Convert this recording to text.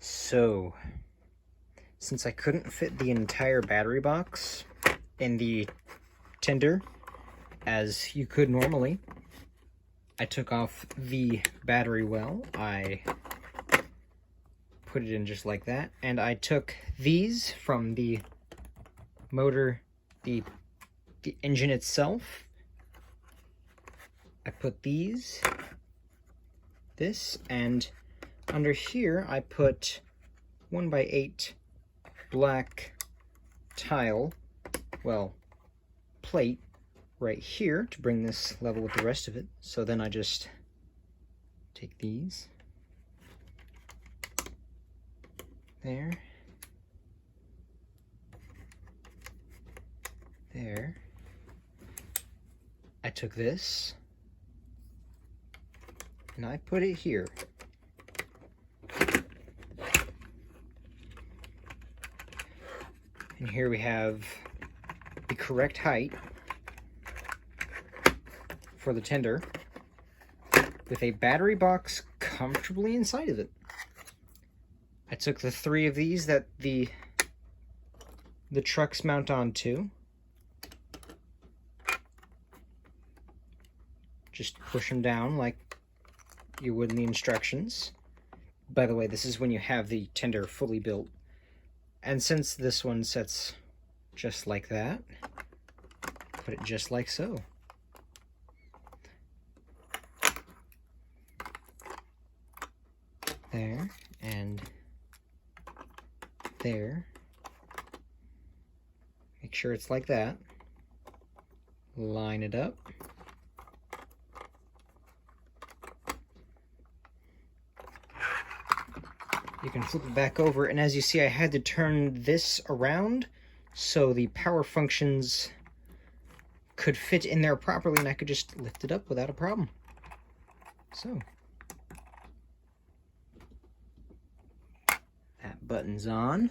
So, since I couldn't fit the entire battery box in the tender, as you could normally, I took off the battery well. I put it in just like that, and I took these from the motor, the engine itself. I put this, and under here I put 1x8 black tile, well, plate right here to bring this level with the rest of it. So then I just take these, there, there. I took this and I put it here. And here we have the correct height for the tender with a battery box comfortably inside of it. I took the 3 of these that the trucks mount onto. Just push them down like you would in the instructions. By the way, this is when you have the tender fully built. And since this one sets just like that, put it just like so. There, and there. Make sure it's like that. Line it up. You can flip it back over, and as you see, I had to turn this around so the power functions could fit in there properly, and I could just lift it up without a problem. So, that button's on.